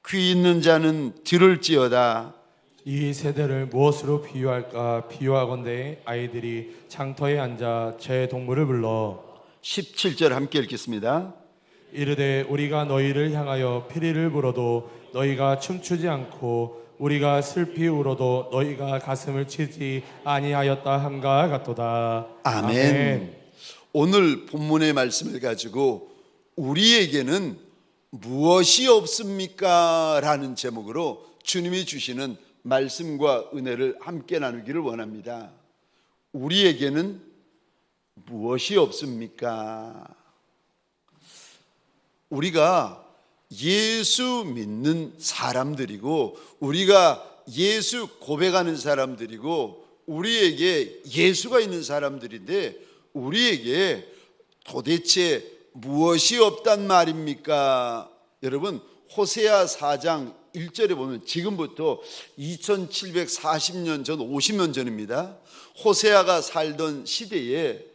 귀 있는 자는 들을지어다. 이 세대를 무엇으로 비유할까? 비유하건대 아이들이 장터에 앉아 제 동물을 불러 17절 함께 읽겠습니다. 이르되 우리가 너희를 향하여 피리를 불어도 너희가 춤추지 않고 우리가 슬피 울어도 너희가 가슴을 치지 아니하였다 함과 같도다. 아멘. 오늘 본문의 말씀을 가지고 우리에게는 무엇이 없습니까? 라는 제목으로 주님이 주시는 말씀과 은혜를 함께 나누기를 원합니다. 우리에게는 무엇이 없습니까? 우리가 예수 믿는 사람들이고 우리가 예수 고백하는 사람들이고 우리에게 예수가 있는 사람들인데 우리에게 도대체 무엇이 없단 말입니까? 여러분, 호세아 4장 1절에 보면 지금부터 2740년 전, 50년 전입니다. 호세아가 살던 시대에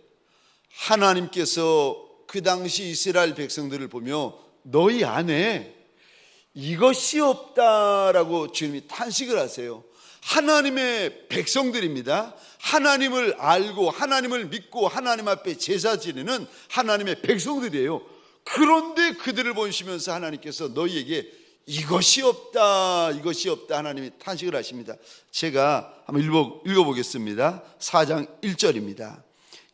하나님께서 그 당시 이스라엘 백성들을 보며 너희 안에 이것이 없다라고 주님이 탄식을 하세요. 하나님의 백성들입니다. 하나님을 알고 하나님을 믿고 하나님 앞에 제사 지내는 하나님의 백성들이에요. 그런데 그들을 보시면서 하나님께서 너희에게 이것이 없다, 이것이 없다 하나님이 탄식을 하십니다. 제가 한번 읽어보겠습니다. 4장 1절입니다.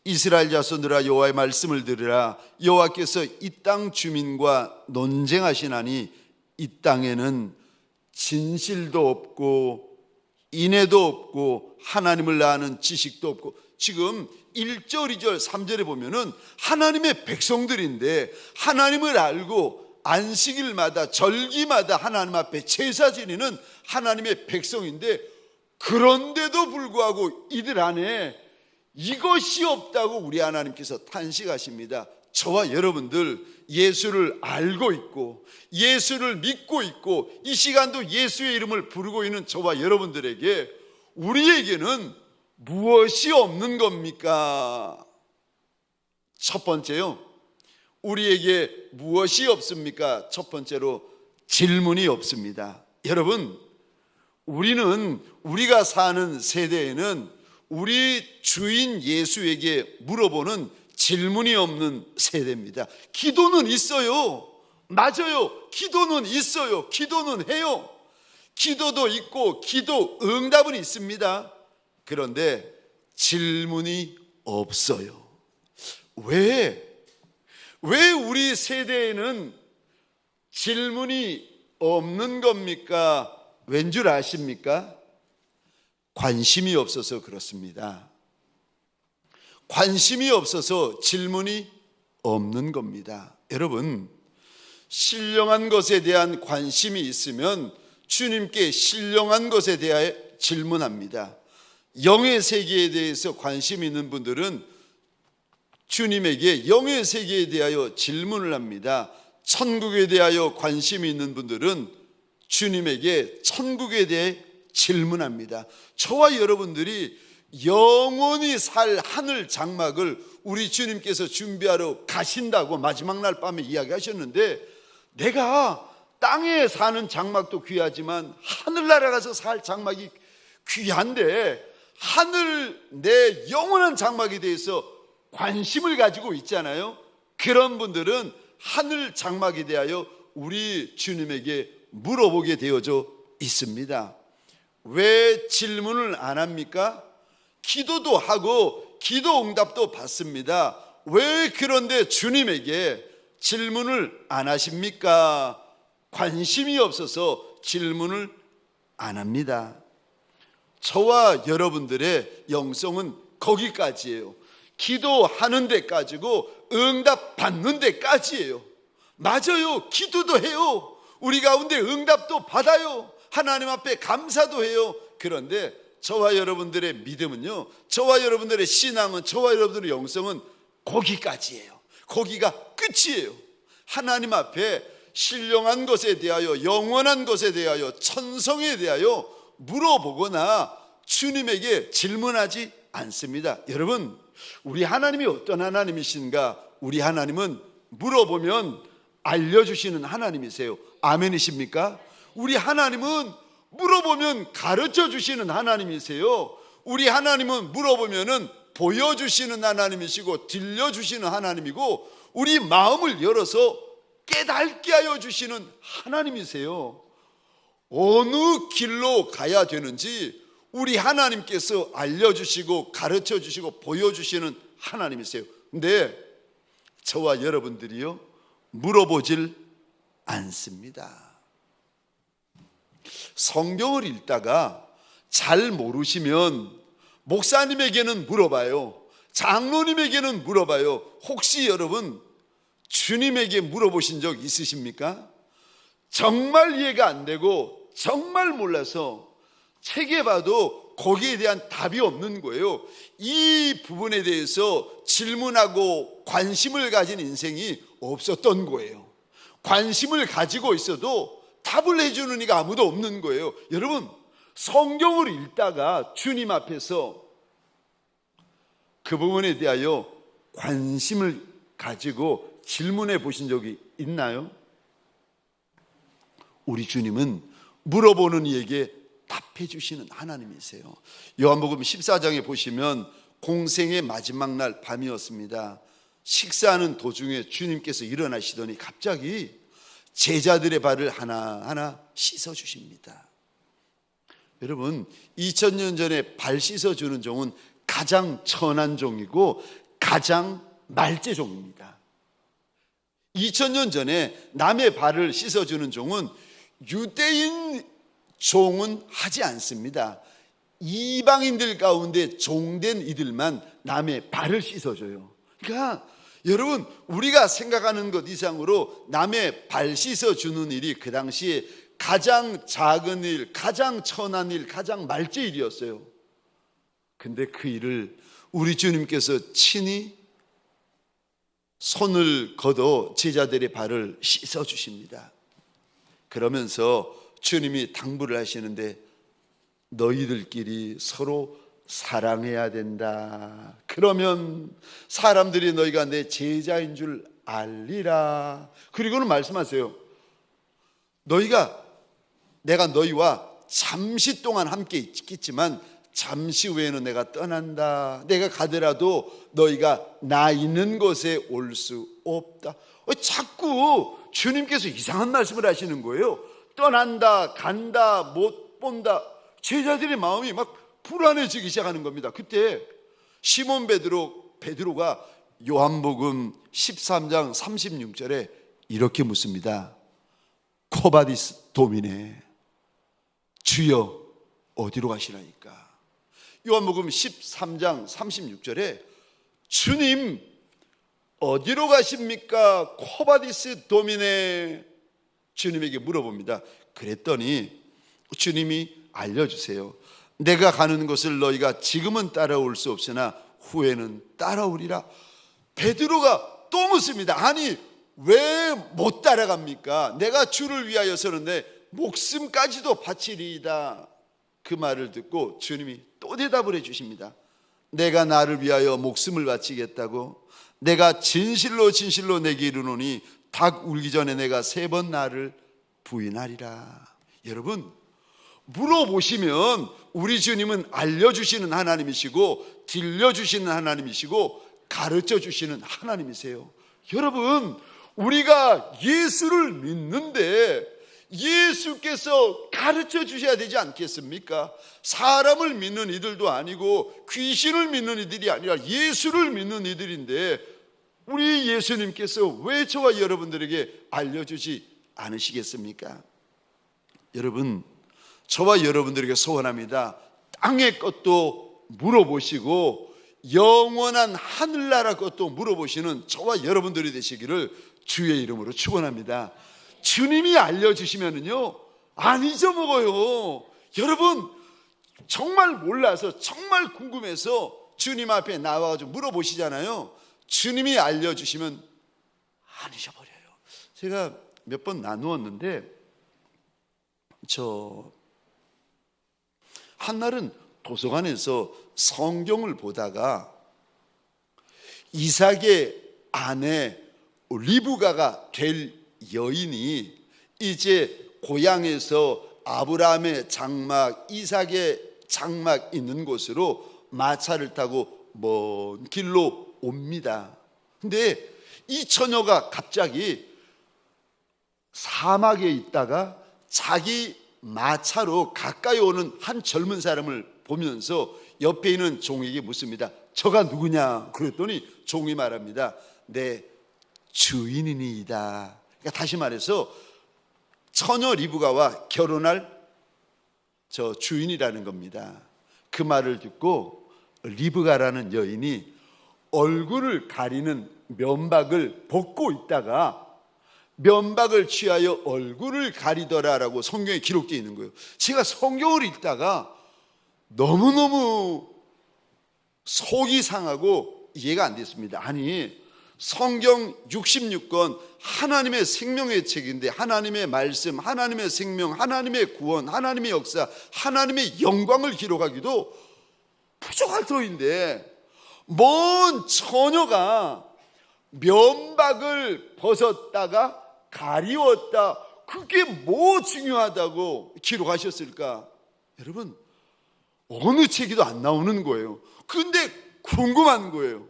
이스라엘 자손들아 여호와의 말씀을 들으라. 여호와께서 이 땅 주민과 논쟁하시나니 이 땅에는 진실도 없고 인애도 없고 하나님을 아는 지식도 없고. 지금 1절, 2절, 3절에 보면은 하나님의 백성들인데 하나님을 알고 안식일마다 절기마다 하나님 앞에 제사 지내는 하나님의 백성인데 그런데도 불구하고 이들 안에 이것이 없다고 우리 하나님께서 탄식하십니다. 저와 여러분들 예수를 알고 있고 예수를 믿고 있고 이 시간도 예수의 이름을 부르고 있는 저와 여러분들에게 우리에게는 무엇이 없는 겁니까? 첫 번째요, 우리에게 무엇이 없습니까? 첫 번째로 질문이 없습니다. 여러분, 우리가 사는 세대에는 우리 주인 예수에게 물어보는 질문이 없는 세대입니다. 기도는 있어요. 맞아요. 기도는 있어요. 기도는 해요. 기도도 있고 기도 응답은 있습니다. 그런데 질문이 없어요. 왜 우리 세대에는 질문이 없는 겁니까? 왠 줄 아십니까? 관심이 없어서 그렇습니다. 관심이 없어서 질문이 없는 겁니다. 여러분, 신령한 것에 대한 관심이 있으면 주님께 신령한 것에 대하여 질문합니다. 영의 세계에 대해서 관심이 있는 분들은 주님에게 영의 세계에 대하여 질문을 합니다. 천국에 대하여 관심이 있는 분들은 주님에게 천국에 대해 질문합니다. 저와 여러분들이 영원히 살 하늘 장막을 우리 주님께서 준비하러 가신다고 마지막 날 밤에 이야기하셨는데, 내가 땅에 사는 장막도 귀하지만 하늘나라 가서 살 장막이 귀한데 하늘 내 영원한 장막에 대해서 관심을 가지고 있잖아요. 그런 분들은 하늘 장막에 대하여 우리 주님에게 물어보게 되어져 있습니다. 왜 질문을 안 합니까? 기도도 하고 기도 응답도 받습니다. 왜 그런데 주님에게 질문을 안 하십니까? 관심이 없어서 질문을 안 합니다. 저와 여러분들의 영성은 거기까지예요. 기도하는 데까지고 응답 받는 데까지예요. 맞아요. 기도도 해요. 우리 가운데 응답도 받아요. 하나님 앞에 감사도 해요. 그런데 저와 여러분들의 믿음은요, 저와 여러분들의 신앙은, 저와 여러분들의 영성은 거기까지예요. 거기가 끝이에요. 하나님 앞에 신령한 것에 대하여, 영원한 것에 대하여, 천성에 대하여 물어보거나 주님에게 질문하지 않습니다. 여러분, 우리 하나님이 어떤 하나님이신가? 우리 하나님은 물어보면 알려주시는 하나님이세요. 아멘이십니까? 우리 하나님은 물어보면 가르쳐 주시는 하나님이세요. 우리 하나님은 물어보면은 보여주시는 하나님이시고 들려주시는 하나님이고 우리 마음을 열어서 깨닫게 하여 주시는 하나님이세요. 어느 길로 가야 되는지 우리 하나님께서 알려주시고 가르쳐 주시고 보여주시는 하나님이세요. 근데 저와 여러분들이요, 물어보질 않습니다. 성경을 읽다가 잘 모르시면 목사님에게는 물어봐요. 장로님에게는 물어봐요. 혹시 여러분 주님에게 물어보신 적 있으십니까? 정말 이해가 안 되고 정말 몰라서 책에 봐도 거기에 대한 답이 없는 거예요. 이 부분에 대해서 질문하고 관심을 가진 인생이 없었던 거예요. 관심을 가지고 있어도 답을 해주는 이가 아무도 없는 거예요. 여러분, 성경을 읽다가 주님 앞에서 그 부분에 대하여 관심을 가지고 질문해 보신 적이 있나요? 우리 주님은 물어보는 이에게 답해 주시는 하나님이세요. 요한복음 14장에 보시면 공생의 마지막 날 밤이었습니다. 식사하는 도중에 주님께서 일어나시더니 갑자기 제자들의 발을 하나하나 씻어 주십니다. 여러분, 2000년 전에 발 씻어주는 종은 가장 천한 종이고 가장 말제 종입니다. 2000년 전에 남의 발을 씻어주는 종은 유대인 종은 하지 않습니다. 이방인들 가운데 종된 이들만 남의 발을 씻어줘요. 그러니까 여러분, 우리가 생각하는 것 이상으로 남의 발 씻어주는 일이 그 당시에 가장 작은 일, 가장 천한 일, 가장 말제 일이었어요. 근데 그 일을 우리 주님께서 친히 손을 걷어 제자들의 발을 씻어 주십니다. 그러면서 주님이 당부를 하시는데 너희들끼리 서로 사랑해야 된다. 그러면 사람들이 너희가 내 제자인 줄 알리라. 그리고는 말씀하세요. 내가 너희와 잠시 동안 함께 있겠지만 잠시 후에는 내가 떠난다. 내가 가더라도 너희가 나 있는 곳에 올 수 없다. 자꾸 주님께서 이상한 말씀을 하시는 거예요. 떠난다, 간다, 못 본다. 제자들의 마음이 막 불안해지기 시작하는 겁니다. 그때 시몬 베드로가 요한복음 13장 36절에 이렇게 묻습니다. 코바디스 도미네, 주여 어디로 가시나이까? 요한복음 13장 36절에 주님 어디로 가십니까? 코바디스 도미네, 주님에게 물어봅니다. 그랬더니 주님이 알려주세요. 내가 가는 곳을 너희가 지금은 따라올 수 없으나 후에는 따라오리라. 베드로가 또 묻습니다. 아니 왜 못 따라갑니까? 내가 주를 위하여서는 내 목숨까지도 바치리이다. 그 말을 듣고 주님이 또 대답을 해주십니다. 내가 나를 위하여 목숨을 바치겠다고? 내가 진실로 진실로 내게 이르노니 닭 울기 전에 내가 3번 나를 부인하리라. 여러분, 물어보시면 우리 주님은 알려주시는 하나님이시고 들려주시는 하나님이시고 가르쳐주시는 하나님이세요. 여러분, 우리가 예수를 믿는데 예수께서 가르쳐 주셔야 되지 않겠습니까? 사람을 믿는 이들도 아니고 귀신을 믿는 이들이 아니라 예수를 믿는 이들인데 우리 예수님께서 왜 저와 여러분들에게 알려주지 않으시겠습니까? 여러분, 저와 여러분들에게 소원합니다. 땅의 것도 물어보시고 영원한 하늘나라 것도 물어보시는 저와 여러분들이 되시기를 주의 이름으로 축원합니다. 주님이 알려주시면은요 안 잊어먹어요. 여러분, 정말 몰라서 정말 궁금해서 주님 앞에 나와가지고 물어보시잖아요. 주님이 알려주시면 안 잊어버려요. 제가 몇 번 나누었는데 한날은 도서관에서 성경을 보다가 이삭의 아내 리브가가 될 여인이 이제 고향에서 아브라함의 장막, 이삭의 장막 있는 곳으로 마차를 타고 먼 길로 옵니다. 근데 이 처녀가 갑자기 사막에 있다가 자기 마차로 가까이 오는 한 젊은 사람을 보면서 옆에 있는 종에게 묻습니다. 저가 누구냐? 그랬더니 종이 말합니다. 내 주인이니이다. 그러니까 다시 말해서 처녀 리브가와 결혼할 저 주인이라는 겁니다. 그 말을 듣고 리브가라는 여인이 얼굴을 가리는 면박을 벗고 있다가 면박을 취하여 얼굴을 가리더라라고 성경에 기록되어 있는 거예요. 제가 성경을 읽다가 너무너무 속이 상하고 이해가 안 됐습니다. 아니, 성경 66권 하나님의 생명의 책인데 하나님의 말씀, 하나님의 생명, 하나님의 구원, 하나님의 역사, 하나님의 영광을 기록하기도 부족할 터인데 먼 처녀가 면박을 벗었다가 가리웠다, 그게 뭐 중요하다고 기록하셨을까? 여러분, 어느 책에도 안 나오는 거예요. 근데 궁금한 거예요.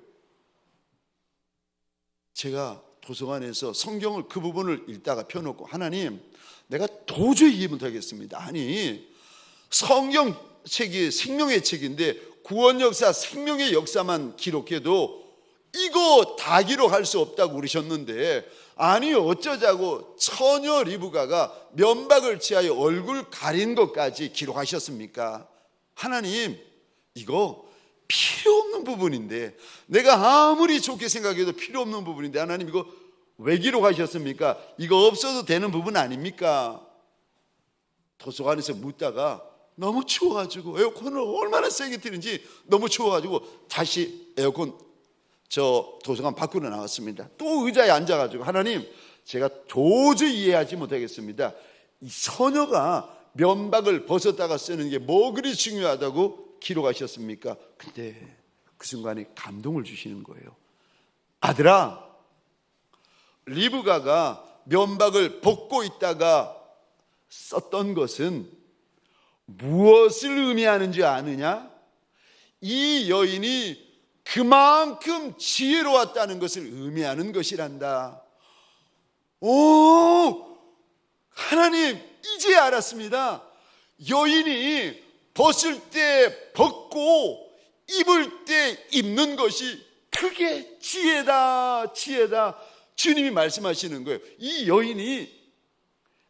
제가 도서관에서 성경을 그 부분을 읽다가 펴놓고, 하나님, 내가 도저히 이해 못하겠습니다. 아니, 성경책이 생명의 책인데 구원 역사, 생명의 역사만 기록해도 이거 다 기록할 수 없다고 그러셨는데, 아니 어쩌자고 처녀 리브가가 면박을 취하여 얼굴 가린 것까지 기록하셨습니까? 하나님, 이거 필요 없는 부분인데, 내가 아무리 좋게 생각해도 필요 없는 부분인데 하나님 이거 왜 기록하셨습니까? 이거 없어도 되는 부분 아닙니까? 도서관에서 묻다가 너무 추워가지고, 에어컨을 얼마나 세게 틀는지 너무 추워가지고 다시 에어컨 저 도서관 밖으로 나왔습니다. 또 의자에 앉아가지고, 하나님, 제가 도저히 이해하지 못하겠습니다. 이 처녀가 면박을 벗었다가 쓰는 게 뭐 그리 중요하다고 기록하셨습니까? 근데 그 순간에 감동을 주시는 거예요. 아들아, 리브가가 면박을 벗고 있다가 썼던 것은 무엇을 의미하는지 아느냐? 이 여인이 그만큼 지혜로웠다는 것을 의미하는 것이란다. 오, 하나님, 이제 알았습니다. 여인이 벗을 때 벗고 입을 때 입는 것이 그게 지혜다, 지혜다. 주님이 말씀하시는 거예요. 이 여인이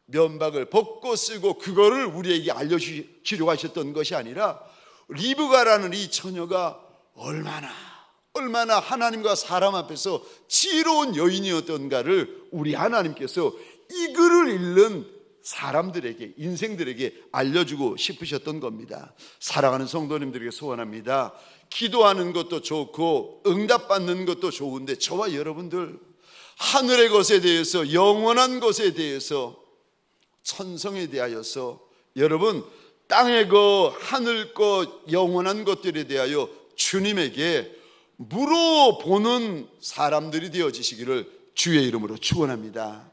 면박을 벗고 쓰고 그거를 우리에게 알려주려고 하셨던 것이 아니라, 리브가라는 이 처녀가 얼마나 하나님과 사람 앞에서 지혜로운 여인이었던가를 우리 하나님께서 이 글을 읽는 사람들에게, 인생들에게 알려주고 싶으셨던 겁니다. 사랑하는 성도님들에게 소원합니다. 기도하는 것도 좋고 응답받는 것도 좋은데, 저와 여러분들 하늘의 것에 대해서, 영원한 것에 대해서, 천성에 대하여서, 여러분 땅의 것, 하늘 것, 영원한 것들에 대하여 주님에게 물어보는 사람들이 되어지시기를 주의 이름으로 축원합니다.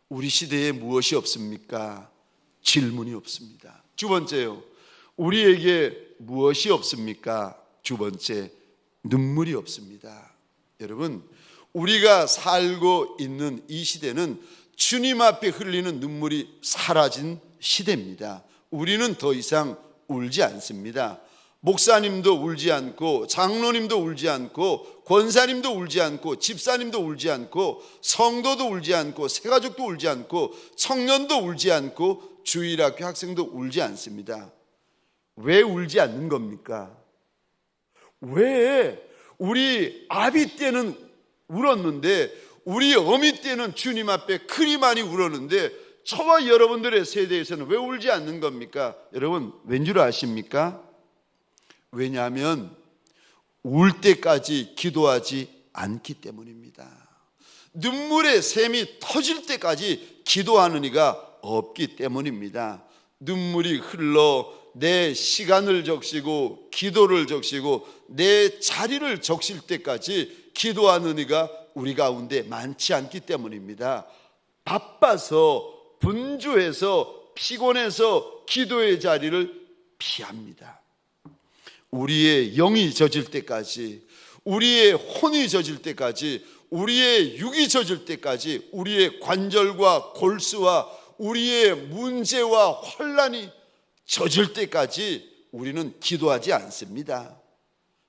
우리 시대에 무엇이 없습니까? 질문이 없습니다. 두 번째요, 우리에게 무엇이 없습니까? 두 번째, 눈물이 없습니다. 여러분, 우리가 살고 있는 이 시대는 주님 앞에 흘리는 눈물이 사라진 시대입니다. 우리는 더 이상 울지 않습니다. 목사님도 울지 않고, 장로님도 울지 않고, 권사님도 울지 않고, 집사님도 울지 않고, 성도도 울지 않고, 새가족도 울지 않고, 청년도 울지 않고, 주일학교 학생도 울지 않습니다. 왜 울지 않는 겁니까? 왜 우리 아비 때는 울었는데, 우리 어미 때는 주님 앞에 그리 많이 울었는데, 저와 여러분들의 세대에서는 왜 울지 않는 겁니까? 여러분, 왠 줄 아십니까? 왜냐하면 울 때까지 기도하지 않기 때문입니다. 눈물의 샘이 터질 때까지 기도하는 이가 없기 때문입니다. 눈물이 흘러 내 시간을 적시고 기도를 적시고 내 자리를 적실 때까지 기도하는 이가 우리 가운데 많지 않기 때문입니다. 바빠서 분주해서 피곤해서 기도의 자리를 피합니다. 우리의 영이 젖을 때까지, 우리의 혼이 젖을 때까지, 우리의 육이 젖을 때까지, 우리의 관절과 골수와 우리의 문제와 혼란이 젖을 때까지 우리는 기도하지 않습니다.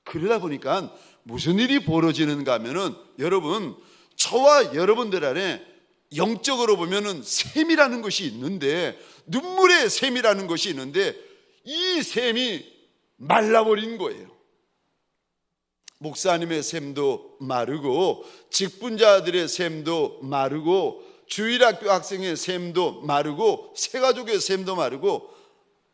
그러다 보니까 무슨 일이 벌어지는가 하면은, 여러분, 저와 여러분들 안에 영적으로 보면은 샘이라는 것이 있는데, 눈물의 샘이라는 것이 있는데, 이 샘이 말라버린 거예요. 목사님의 샘도 마르고, 직분자들의 샘도 마르고, 주일학교 학생의 샘도 마르고, 새가족의 샘도 마르고,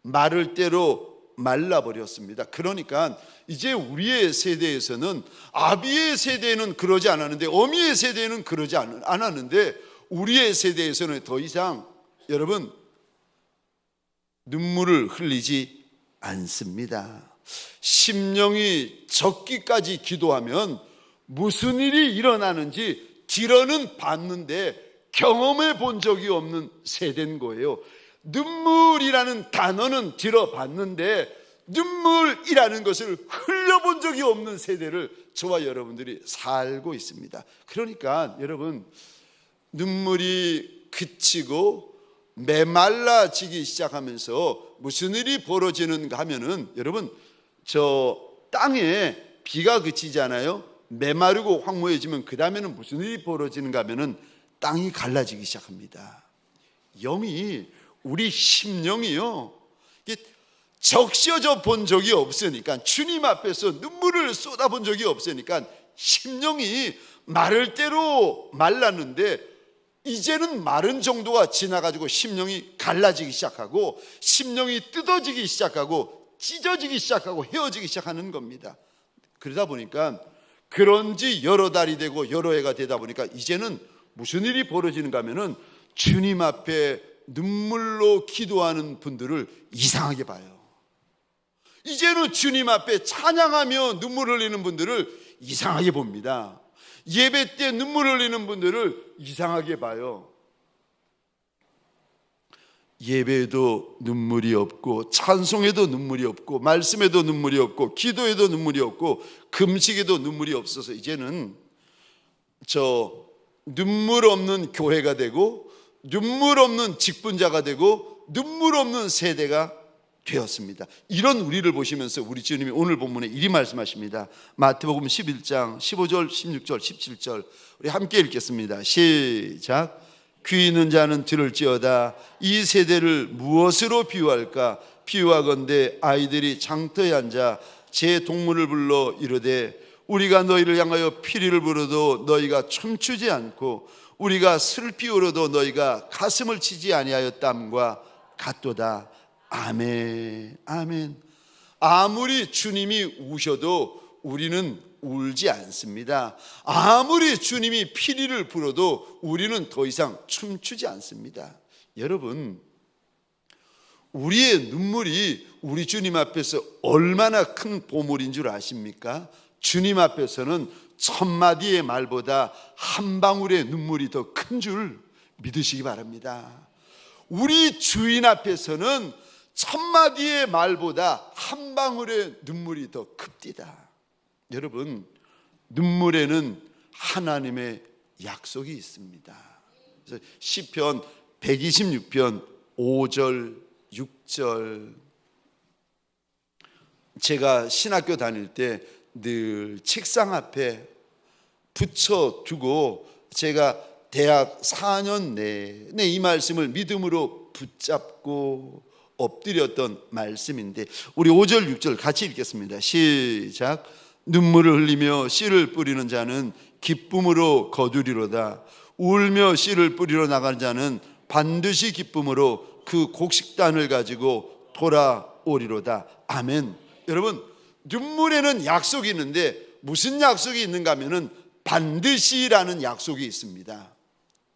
마를 대로 말라버렸습니다. 그러니까 이제 우리의 세대에서는, 아비의 세대에는 그러지 않았는데, 어미의 세대에는 그러지 않았는데, 우리의 세대에서는 더 이상 여러분 눈물을 흘리지 않습니다. 심령이 젖기까지 기도하면 무슨 일이 일어나는지 들어는 봤는데 경험해 본 적이 없는 세대인 거예요. 눈물이라는 단어는 들어봤는데 눈물이라는 것을 흘려본 적이 없는 세대를 저와 여러분들이 살고 있습니다. 그러니까 여러분, 눈물이 그치고 메말라지기 시작하면서 무슨 일이 벌어지는가 하면은, 여러분, 저 땅에 비가 그치잖아요. 메마르고 황무해지면 그 다음에는 무슨 일이 벌어지는가 하면은 땅이 갈라지기 시작합니다. 영이, 우리 심령이요, 적셔져 본 적이 없으니까, 주님 앞에서 눈물을 쏟아본 적이 없으니까 심령이 마를 대로 말랐는데, 이제는 마른 정도가 지나가지고 심령이 갈라지기 시작하고, 심령이 뜯어지기 시작하고, 찢어지기 시작하고, 헤어지기 시작하는 겁니다. 그러다 보니까 그런지 여러 달이 되고 여러 해가 되다 보니까 이제는 무슨 일이 벌어지는가 하면은, 주님 앞에 눈물로 기도하는 분들을 이상하게 봐요. 이제는 주님 앞에 찬양하며 눈물 흘리는 분들을 이상하게 봅니다. 예배 때 눈물 흘리는 분들을 이상하게 봐요. 예배에도 눈물이 없고, 찬송에도 눈물이 없고, 말씀에도 눈물이 없고, 기도에도 눈물이 없고, 금식에도 눈물이 없어서 이제는 저 눈물 없는 교회가 되고, 눈물 없는 직분자가 되고, 눈물 없는 세대가 되었습니다. 이런 우리를 보시면서 우리 주님이 오늘 본문에 이리 말씀하십니다. 마태복음 11장 15절, 16절, 17절 우리 함께 읽겠습니다. 시작. 귀 있는 자는 들을지어다. 이 세대를 무엇으로 비유할까? 비유하건대 아이들이 장터에 앉아 제 동물을 불러 이르되, 우리가 너희를 향하여 피리를 불어도 너희가 춤추지 않고, 우리가 슬피 울어도 너희가 가슴을 치지 아니하였담과 같도다. 아멘, 아멘. 아무리 주님이 우셔도 우리는 울지 않습니다. 아무리 주님이 피리를 불어도 우리는 더 이상 춤추지 않습니다. 여러분, 우리의 눈물이 우리 주님 앞에서 얼마나 큰 보물인 줄 아십니까? 주님 앞에서는 천마디의 말보다 한 방울의 눈물이 더 큰 줄 믿으시기 바랍니다. 우리 주인 앞에서는 천마디의 말보다 한 방울의 눈물이 더 큽니다. 여러분, 눈물에는 하나님의 약속이 있습니다. 그래서 시편 126편 5절 6절, 제가 신학교 다닐 때 늘 책상 앞에 붙여두고 제가 대학 4년 내내 이 말씀을 믿음으로 붙잡고 엎드렸던 말씀인데, 우리 5절 6절 같이 읽겠습니다. 시작. 눈물을 흘리며 씨를 뿌리는 자는 기쁨으로 거두리로다. 울며 씨를 뿌리러 나가는 자는 반드시 기쁨으로 그 곡식단을 가지고 돌아오리로다. 아멘. 여러분, 눈물에는 약속이 있는데 무슨 약속이 있는가 하면은 반드시라는 약속이 있습니다.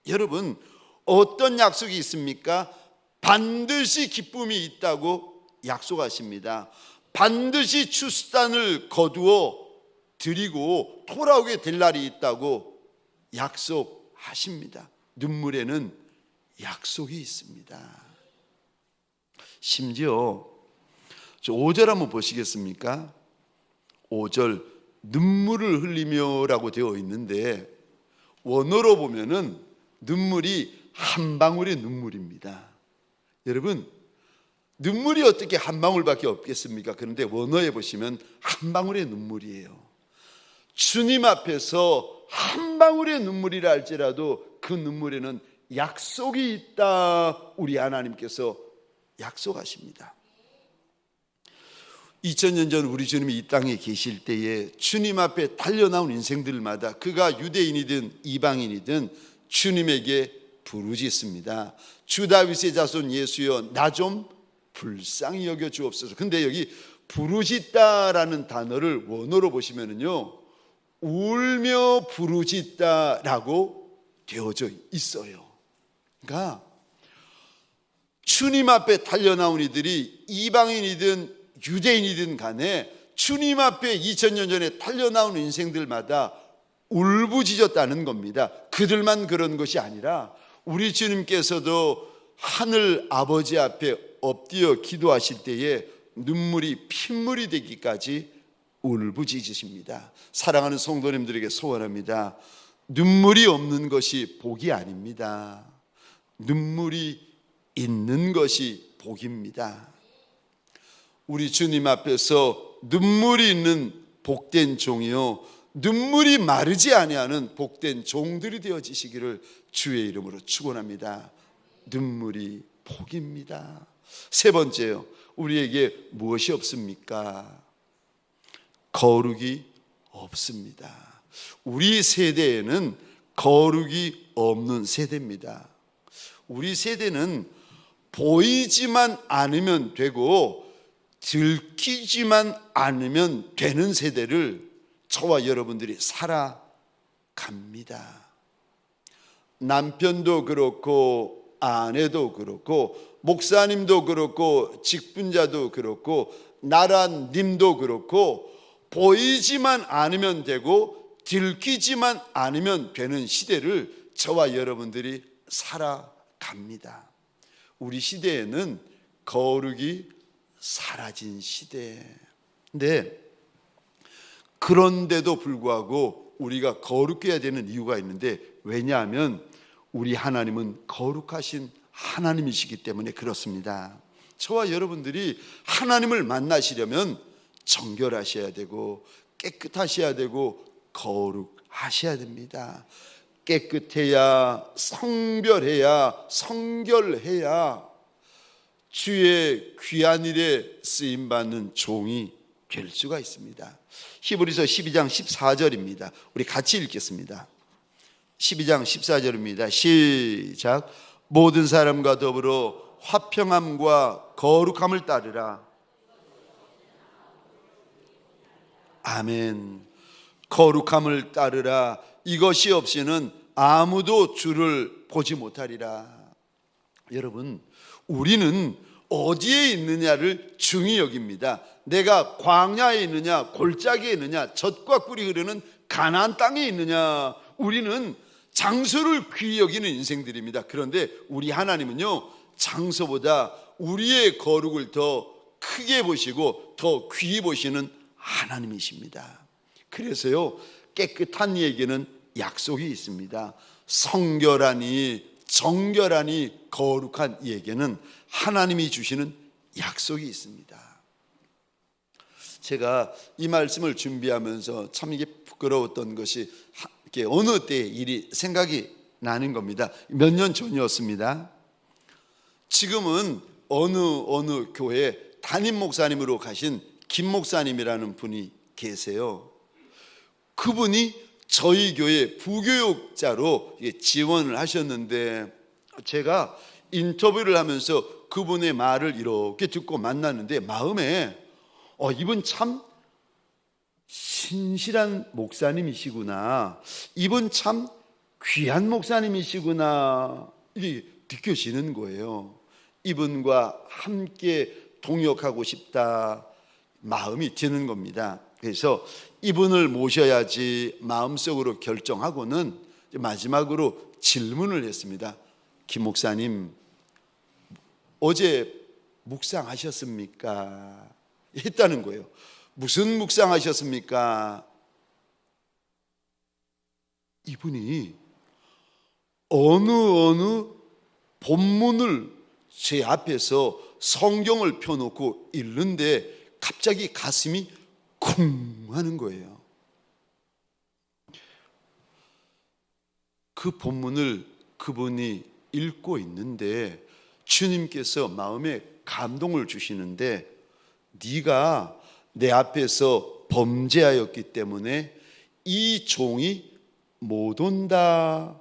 여러분, 어떤 약속이 있습니까? 반드시 기쁨이 있다고 약속하십니다. 반드시 출산을 거두어 드리고 돌아오게 될 날이 있다고 약속하십니다. 눈물에는 약속이 있습니다. 심지어 5절 한번 보시겠습니까? 5절 눈물을 흘리며라고 되어 있는데 원어로 보면은 눈물이 한 방울의 눈물입니다. 여러분, 눈물이 어떻게 한 방울밖에 없겠습니까? 그런데 원어에 보시면 한 방울의 눈물이에요. 주님 앞에서 한 방울의 눈물이라 할지라도 그 눈물에는 약속이 있다. 우리 하나님께서 약속하십니다. 2000년 전 우리 주님이 이 땅에 계실 때에 주님 앞에 달려나온 인생들마다 그가 유대인이든 이방인이든 주님에게 부르짖습니다. 주 다윗의 자손 예수여 나 좀 불쌍히 여겨 주옵소서. 근데 여기 부르짖다라는 단어를 원어로 보시면은요, 울며 부르짖다라고 되어져 있어요. 그러니까 주님 앞에 달려나온 이들이 이방인이든 유대인이든 간에 주님 앞에 2000년 전에 달려나온 인생들마다 울부짖었다는 겁니다. 그들만 그런 것이 아니라 우리 주님께서도 하늘 아버지 앞에 엎드려 기도하실 때에 눈물이 핏물이 되기까지 울부짖으십니다. 사랑하는 성도님들에게 소원합니다. 눈물이 없는 것이 복이 아닙니다. 눈물이 있는 것이 복입니다. 우리 주님 앞에서 눈물이 있는 복된 종이요, 눈물이 마르지 아니하는 복된 종들이 되어지시기를 주의 이름으로 축원합니다. 눈물이 복입니다. 세 번째요, 우리에게 무엇이 없습니까? 거룩이 없습니다. 우리 세대에는 거룩이 없는 세대입니다. 우리 세대는 보이지만 않으면 되고 들키지만 않으면 되는 세대를 저와 여러분들이 살아갑니다. 남편도 그렇고 아내도 그렇고 목사님도 그렇고 직분자도 그렇고 나라님도 그렇고 보이지만 않으면 되고 들키지만 않으면 되는 시대를 저와 여러분들이 살아갑니다. 우리 시대에는 거룩이 사라진 시대인데, 그런데도 불구하고 우리가 거룩해야 되는 이유가 있는데, 왜냐하면 우리 하나님은 거룩하신 하나님이시기 때문에 그렇습니다. 저와 여러분들이 하나님을 만나시려면 정결하셔야 되고 깨끗하셔야 되고 거룩하셔야 됩니다. 깨끗해야, 성별해야, 성결해야 주의 귀한 일에 쓰임받는 종이 될 수가 있습니다. 히브리서 12장 14절입니다. 우리 같이 읽겠습니다. 12장 14절입니다. 시작. 모든 사람과 더불어 화평함과 거룩함을 따르라. 아멘. 거룩함을 따르라. 이것이 없이는 아무도 주를 보지 못하리라. 여러분, 우리는 어디에 있느냐를 중히 여깁니다. 내가 광야에 있느냐, 골짜기에 있느냐, 젖과 꿀이 흐르는 가나안 땅에 있느냐, 우리는 장소를 귀히 여기는 인생들입니다. 그런데 우리 하나님은요, 장소보다 우리의 거룩을 더 크게 보시고 더 귀히 보시는 하나님이십니다. 그래서요, 깨끗한 이에게는 약속이 있습니다. 성결하니 정결하니 거룩한 이에게는 하나님이 주시는 약속이 있습니다. 제가 이 말씀을 준비하면서 참 이게 부끄러웠던 것이 이렇게 어느 때 일이 생각이 나는 겁니다. 몇 년 전이었습니다. 지금은 어느 교회 담임 목사님으로 가신 김 목사님이라는 분이 계세요. 그분이 저희 교회 부교육자로 지원을 하셨는데, 제가 인터뷰를 하면서 그분의 말을 이렇게 듣고 만났는데 마음에 이분 참 신실한 목사님이시구나, 이분 참 귀한 목사님이시구나, 이게 느껴지는 거예요. 이분과 함께 동역하고 싶다 마음이 드는 겁니다. 그래서 이분을 모셔야지 마음속으로 결정하고는 마지막으로 질문을 했습니다. 김 목사님 어제 묵상하셨습니까? 했다는 거예요. 무슨 묵상하셨습니까? 이분이 어느 본문을 제 앞에서 성경을 펴놓고 읽는데 갑자기 가슴이 쿵 하는 거예요. 그 본문을 그분이 읽고 있는데 주님께서 마음에 감동을 주시는데, 네가 내 앞에서 범죄하였기 때문에 이 종이 못 온다.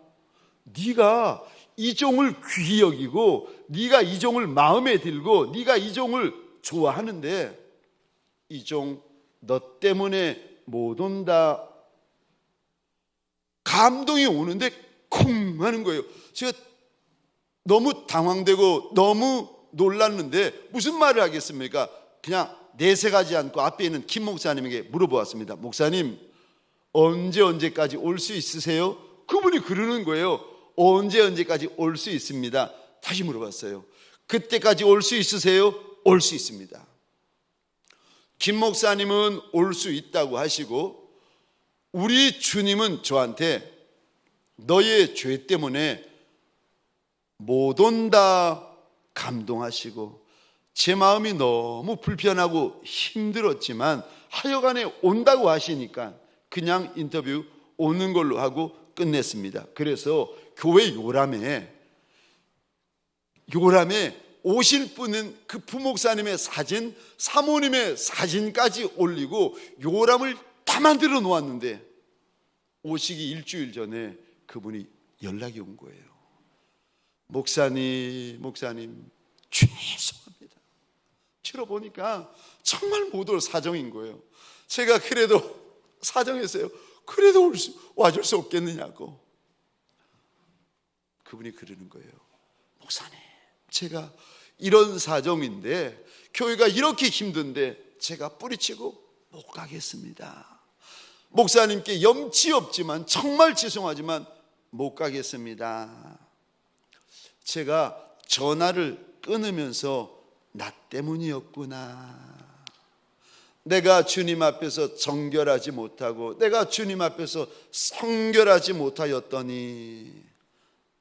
네가 이 종을 귀히 여기고 네가 이 종을 마음에 들고 네가 이 종을 좋아하는데 이 종 너 때문에 못 온다. 감동이 오는데 쿵 하는 거예요. 제가 너무 당황되고 너무 놀랐는데 무슨 말을 하겠습니까? 그냥 내색하지 않고 앞에 있는 김 목사님에게 물어보았습니다. 목사님, 언제까지 올 수 있으세요? 그분이 그러는 거예요. 언제까지 올 수 있습니다. 다시 물어봤어요. 그때까지 올 수 있으세요? 올 수 있습니다. 김 목사님은 올 수 있다고 하시고, 우리 주님은 저한테 너의 죄 때문에 못 온다 감동하시고, 제 마음이 너무 불편하고 힘들었지만 하여간에 온다고 하시니까 그냥 인터뷰 오는 걸로 하고 끝냈습니다. 그래서 교회 요람에 오실 분은 그 부목사님의 사진, 사모님의 사진까지 올리고 요람을 다 만들어 놓았는데 오시기 일주일 전에 그분이 연락이 온 거예요. 목사님 죄송합니다. 치러보니까 정말 못 올 사정인 거예요. 제가 그래도 사정했어요. 그래도 와줄 수 없겠느냐고. 그분이 그러는 거예요. 목사님, 제가 이런 사정인데 교회가 이렇게 힘든데 제가 뿌리치고 못 가겠습니다. 목사님께 염치 없지만 정말 죄송하지만 못 가겠습니다. 제가 전화를 끊으면서 나 때문이었구나. 내가 주님 앞에서 정결하지 못하고 내가 주님 앞에서 성결하지 못하였더니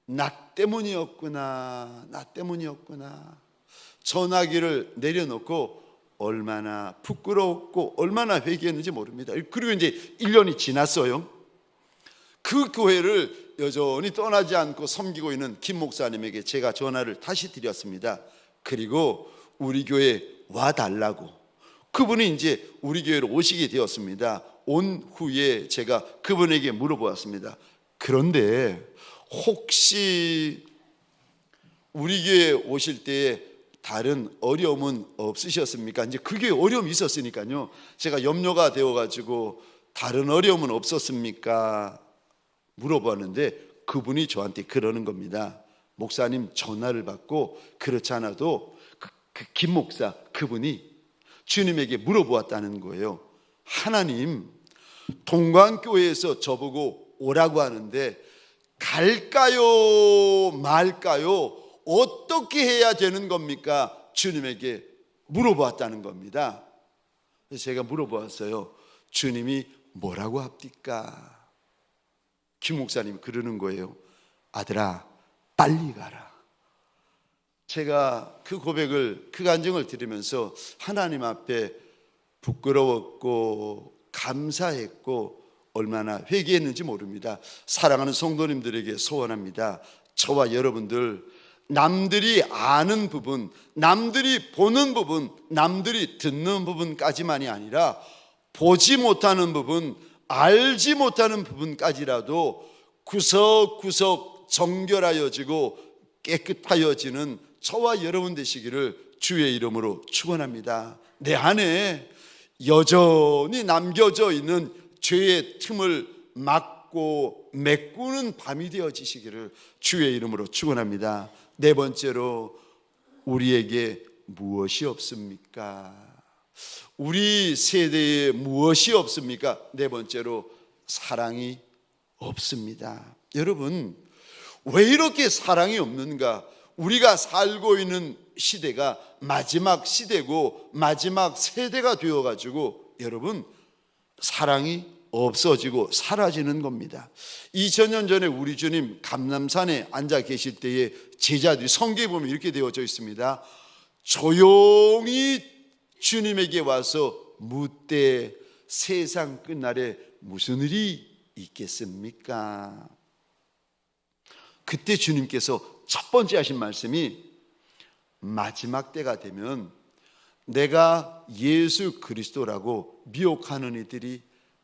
나 때문이었구나. 전화기를 내려놓고 얼마나 부끄럽고 얼마나 회개했는지 모릅니다. 그리고 이제 1년이 지났어요. 그 교회를 여전히 떠나지 않고 섬기고 있는 김 목사님에게 제가 전화를 다시 드렸습니다. 그리고 우리 교회에 와달라고. 그분이 이제 우리 교회로 오시게 되었습니다. 온 후에 제가 그분에게 물어보았습니다. 그런데 혹시 우리 교회에 오실 때에 다른 어려움은 없으셨습니까? 이제 그게 어려움이 있었으니까요. 제가 염려가 되어가지고 다른 어려움은 없었습니까? 물어봤는데 그분이 저한테 그러는 겁니다. 목사님 전화를 받고 그렇지 않아도 김 목사 그분이 주님에게 물어보았다는 거예요. 하나님, 동광교회에서 저보고 오라고 하는데 갈까요 말까요? 어떻게 해야 되는 겁니까? 주님에게 물어보았다는 겁니다. 그래서 제가 물어보았어요. 주님이 뭐라고 합니까? 김 목사님이 그러는 거예요. 아들아, 빨리 가라. 제가 그 고백을, 그 간증을 들으면서 하나님 앞에 부끄러웠고 감사했고 얼마나 회개했는지 모릅니다. 사랑하는 성도님들에게 소원합니다. 저와 여러분들, 남들이 아는 부분, 남들이 보는 부분, 남들이 듣는 부분까지만이 아니라 보지 못하는 부분, 알지 못하는 부분까지라도 구석구석 정결하여지고 깨끗하여지는 저와 여러분 되시기를 주의 이름으로 축원합니다. 내 안에 여전히 남겨져 있는 죄의 틈을 막고 메꾸는 밤이 되어지시기를 주의 이름으로 축원합니다. 네 번째로, 우리에게 무엇이 없습니까? 우리 세대에 무엇이 없습니까? 네 번째로, 사랑이 없습니다. 여러분, 왜 이렇게 사랑이 없는가? 우리가 살고 있는 시대가 마지막 시대고 마지막 세대가 되어가지고 여러분 사랑이 없어지고 사라지는 겁니다. 2000년 전에 우리 주님 감람산에 앉아 계실 때에 제자들이, 성경에 보면 이렇게 되어져 있습니다. 조용히 주님에게 와서 묻되 세상 끝날에 무슨 일이 있겠습니까? 그때 주님께서 첫 번째 하신 말씀이 마지막 때가 되면 내가 예수 그리스도라고 미혹하는 이들이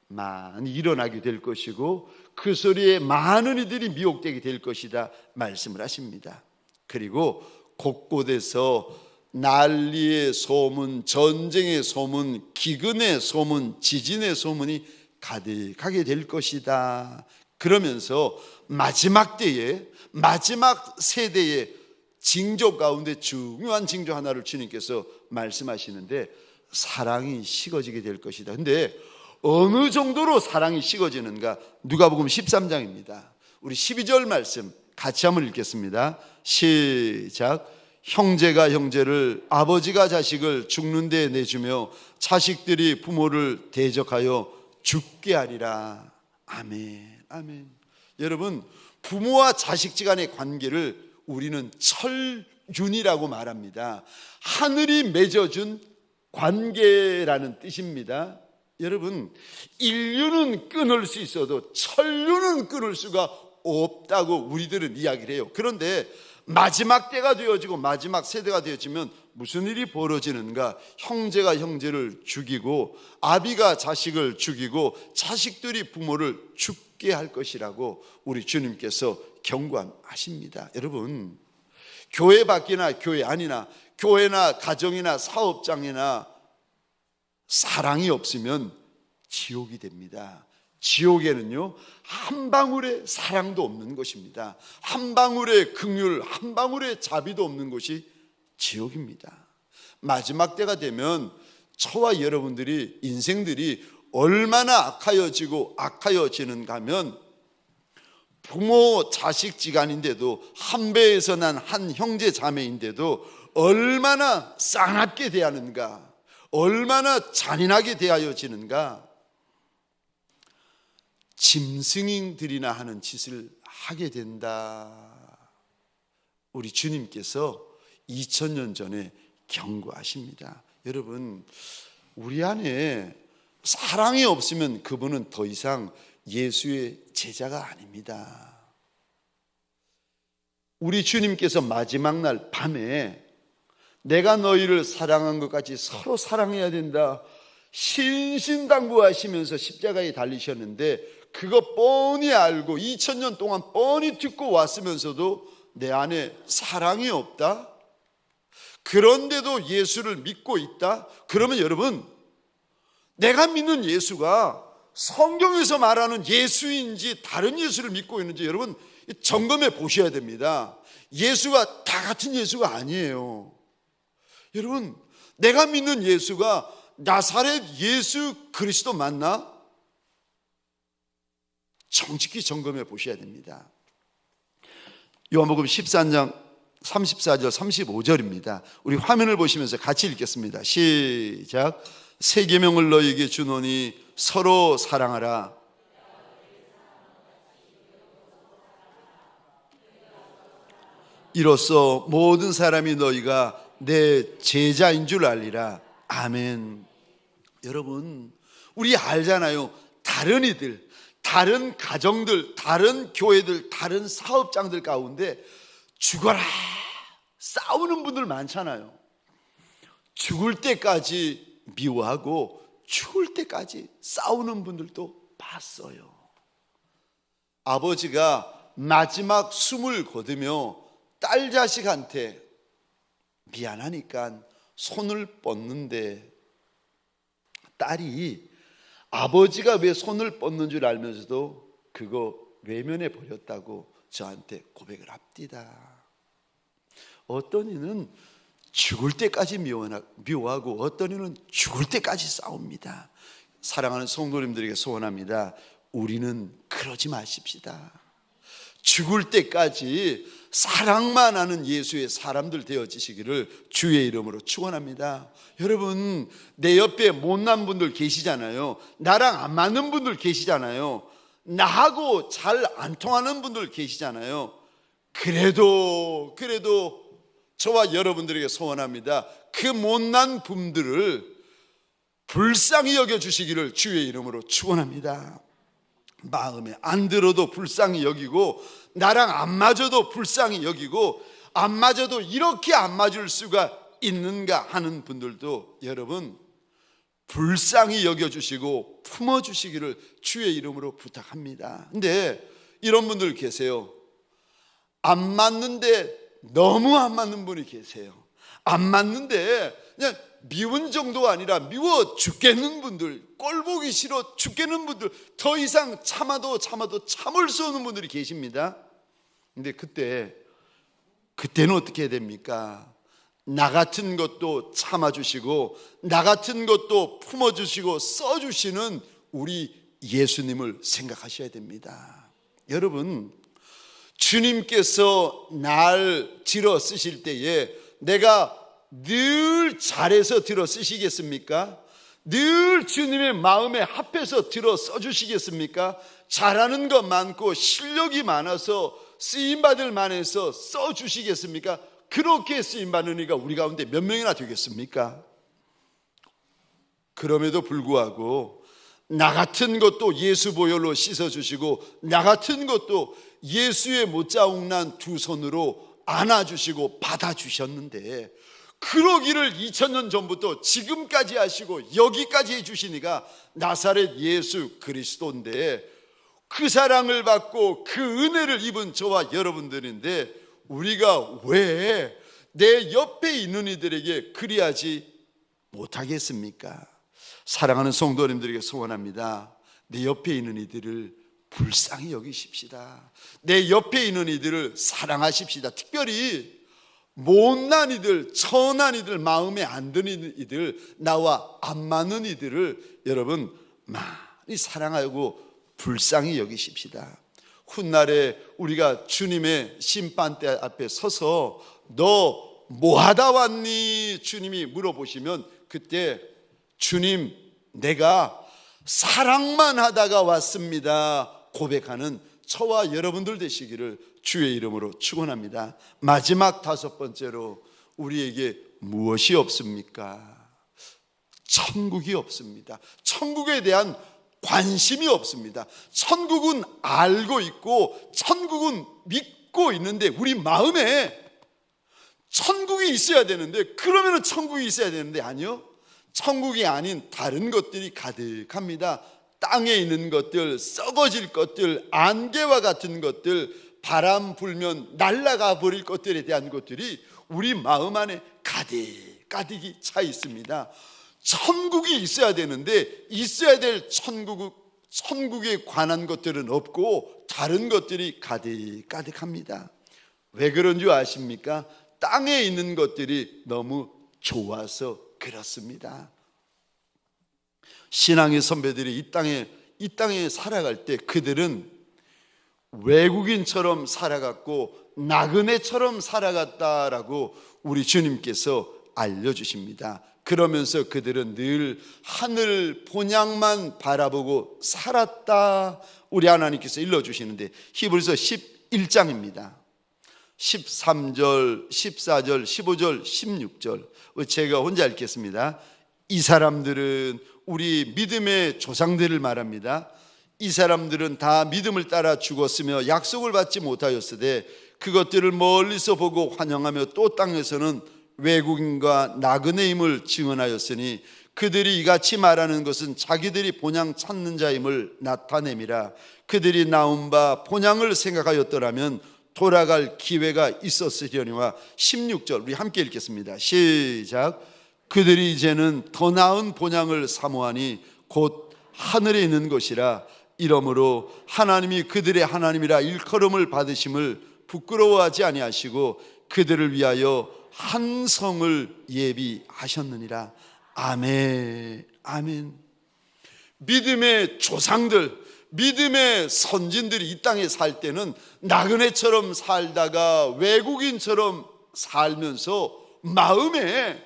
많이 일어나게 될 것이고 그 소리에 많은 이들이 미혹되게 될 것이다 말씀을 하십니다. 그리고 곳곳에서 난리의 소문, 전쟁의 소문, 기근의 소문, 지진의 소문이 가득하게 될 것이다. 그러면서 마지막 때에, 마지막 세대의 징조 가운데 중요한 징조 하나를 주님께서 말씀하시는데 사랑이 식어지게 될 것이다. 근데 어느 정도로 사랑이 식어지는가? 누가복음 13장입니다. 우리 12절 말씀 같이 한번 읽겠습니다. 시작. 형제가 형제를, 아버지가 자식을 죽는 데 내주며 자식들이 부모를 대적하여 죽게 하리라. 아멘. 아멘. 여러분, 부모와 자식지간의 관계를 우리는 철윤이라고 말합니다. 하늘이 맺어준 관계라는 뜻입니다. 여러분, 인류는 끊을 수 있어도 천류는 끊을 수가 없다고 우리들은 이야기를 해요. 그런데 마지막 때가 되어지고 마지막 세대가 되어지면 무슨 일이 벌어지는가? 형제가 형제를 죽이고 아비가 자식을 죽이고 자식들이 부모를 죽게 할 것이라고 우리 주님께서 경고하십니다. 여러분, 교회 밖이나 교회 안이나 교회나 가정이나 사업장이나 사랑이 없으면 지옥이 됩니다. 지옥에는요 한 방울의 사랑도 없는 것입니다. 한 방울의 긍휼, 한 방울의 자비도 없는 것이 지옥입니다. 마지막 때가 되면 저와 여러분들이 인생들이 얼마나 악하여지는가 하면 부모 자식 지간인데도 한 배에서 난 한 형제 자매인데도 얼마나 싸납게 대하는가, 얼마나 잔인하게 대하여지는가. 짐승들이나 하는 짓을 하게 된다. 우리 주님께서 2000년 전에 경고하십니다. 여러분, 우리 안에 사랑이 없으면 그분은 더 이상 예수의 제자가 아닙니다. 우리 주님께서 마지막 날 밤에 내가 너희를 사랑한 것 같이 서로 사랑해야 된다 신신당부하시면서 십자가에 달리셨는데 그거 뻔히 알고 2000년 동안 뻔히 듣고 왔으면서도 내 안에 사랑이 없다? 그런데도 예수를 믿고 있다? 그러면 여러분, 내가 믿는 예수가 성경에서 말하는 예수인지 다른 예수를 믿고 있는지 여러분 점검해 보셔야 됩니다. 예수가 다 같은 예수가 아니에요. 여러분, 내가 믿는 예수가 나사렛 예수 그리스도 맞나? 정직히 점검해 보셔야 됩니다. 요한복음 13장 34절 35절입니다. 우리 화면을 보시면서 같이 읽겠습니다. 시작. 새 계명을 너희에게 주노니 서로 사랑하라. 이로써 모든 사람이 너희가 내 제자인 줄 알리라. 아멘. 여러분, 우리 알잖아요. 다른 이들, 다른 가정들, 다른 교회들, 다른 사업장들 가운데 죽어라 싸우는 분들 많잖아요. 죽을 때까지 미워하고 죽을 때까지 싸우는 분들도 봤어요. 아버지가 마지막 숨을 거두며 딸 자식한테 미안하니까 손을 뻗는데 딸이 아버지가 왜 손을 뻗는 줄 알면서도 그거 외면해 버렸다고 저한테 고백을 합디다. 어떤 이는 죽을 때까지 미워하고 어떤 이는 죽을 때까지 싸웁니다. 사랑하는 성도님들에게 소원합니다. 우리는 그러지 마십시다. 죽을 때까지 사랑만 하는 예수의 사람들 되어지시기를 주의 이름으로 축원합니다. 여러분, 내 옆에 못난 분들 계시잖아요. 나랑 안 맞는 분들 계시잖아요. 나하고 잘 안 통하는 분들 계시잖아요. 그래도 저와 여러분들에게 소원합니다. 그 못난 분들을 불쌍히 여겨주시기를 주의 이름으로 축원합니다. 마음에 안 들어도 불쌍히 여기고, 나랑 안 맞아도 불쌍히 여기고, 안 맞아도 이렇게 안 맞을 수가 있는가 하는 분들도 여러분 불쌍히 여겨주시고 품어주시기를 주의 이름으로 부탁합니다. 근데 이런 분들 계세요. 안 맞는데 너무 안 맞는 분이 계세요. 안 맞는데 그냥 미운 정도가 아니라 미워 죽겠는 분들, 꼴 보기 싫어 죽겠는 분들, 더 이상 참아도 참을 수 없는 분들이 계십니다. 근데 그때는 어떻게 해야 됩니까? 나 같은 것도 참아주시고, 나 같은 것도 품어주시고 써주시는 우리 예수님을 생각하셔야 됩니다. 여러분, 주님께서 날 들어 쓰실 때에 내가 늘 잘해서 들어 쓰시겠습니까? 늘 주님의 마음에 합해서 들어 써주시겠습니까? 잘하는 것 많고 실력이 많아서 쓰임받을 만해서 써주시겠습니까? 그렇게 쓰임받는 이가 우리 가운데 몇 명이나 되겠습니까? 그럼에도 불구하고 나 같은 것도 예수 보혈로 씻어주시고, 나 같은 것도 예수의 못자국난 두 손으로 안아주시고 받아주셨는데, 그러기를 2000년 전부터 지금까지 하시고 여기까지 해주시니까 나사렛 예수 그리스도인데, 그 사랑을 받고 그 은혜를 입은 저와 여러분들인데, 우리가 왜 내 옆에 있는 이들에게 그리하지 못하겠습니까? 사랑하는 성도님들에게 소원합니다. 내 옆에 있는 이들을 불쌍히 여기십시다. 내 옆에 있는 이들을 사랑하십시다. 특별히 못난 이들, 천한 이들, 마음에 안 드는 이들, 나와 안 맞는 이들을 여러분 많이 사랑하고 불쌍히 여기십시다. 훗날에 우리가 주님의 심판대 앞에 서서 너 뭐 하다 왔니? 주님이 물어보시면 그때 주님, 내가 사랑만 하다가 왔습니다 고백하는 저와 여러분들 되시기를 주의 이름으로 축원합니다. 마지막 다섯 번째로, 우리에게 무엇이 없습니까? 천국이 없습니다. 천국에 대한 관심이 없습니다. 천국은 알고 있고 천국은 믿고 있는데, 우리 마음에 천국이 있어야 되는데, 그러면 천국이 있어야 되는데 아니요, 천국이 아닌 다른 것들이 가득합니다. 땅에 있는 것들, 썩어질 것들, 안개와 같은 것들, 바람 불면 날아가 버릴 것들에 대한 것들이 우리 마음 안에 가득이 차 있습니다. 천국이 있어야 되는데, 있어야 될 천국에 관한 것들은 없고 다른 것들이 가득합니다. 왜 그런 줄 아십니까? 땅에 있는 것들이 너무 좋아서 그렇습니다. 신앙의 선배들이 이 땅에 살아갈 때 그들은 외국인처럼 살아갔고 나그네처럼 살아갔다라고 우리 주님께서 알려주십니다. 그러면서 그들은 늘 하늘 본향만 바라보고 살았다, 우리 하나님께서 일러주시는데, 히브리서 11장입니다 13절, 14절, 15절, 16절 제가 혼자 읽겠습니다. 이 사람들은 우리 믿음의 조상들을 말합니다. 이 사람들은 다 믿음을 따라 죽었으며 약속을 받지 못하였으되 그것들을 멀리서 보고 환영하며 또 땅에서는 외국인과 나그네임을 증언하였으니 그들이 이같이 말하는 것은 자기들이 본향 찾는 자임을 나타냄이라. 그들이 나온 바 본향을 생각하였더라면 돌아갈 기회가 있었으려니와. 16절 우리 함께 읽겠습니다. 시작. 그들이 이제는 더 나은 본향을 사모하니 곧 하늘에 있는 것이라. 이러므로 하나님이 그들의 하나님이라 일컬음을 받으심을 부끄러워하지 아니하시고 그들을 위하여 한 성을 예비하셨느니라. 아멘. 아멘. 믿음의 조상들, 믿음의 선진들이 이 땅에 살 때는 나그네처럼 살다가 외국인처럼 살면서 마음에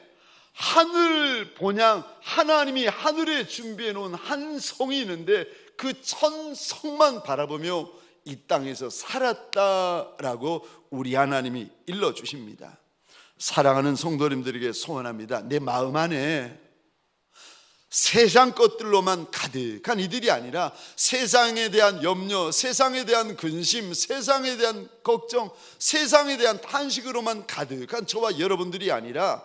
하늘 본향, 하나님이 하늘에 준비해 놓은 한 성이 있는데 그 천성만 바라보며 이 땅에서 살았다라고 우리 하나님이 일러주십니다. 사랑하는 성도님들에게 소원합니다. 내 마음 안에 세상 것들로만 가득한 이들이 아니라 세상에 대한 염려, 세상에 대한 근심, 세상에 대한 걱정, 세상에 대한 탄식으로만 가득한 저와 여러분들이 아니라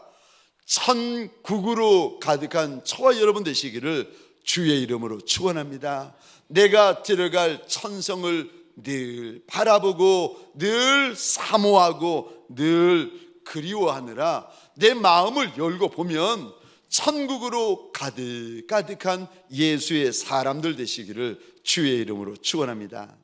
천국으로 가득한 저와 여러분 되시기를 주의 이름으로 축원합니다. 내가 들어갈 천성을 늘 바라보고 늘 사모하고 늘 그리워하느라 내 마음을 열고 보면 천국으로 가득가득한 예수의 사람들 되시기를 주의 이름으로 축원합니다.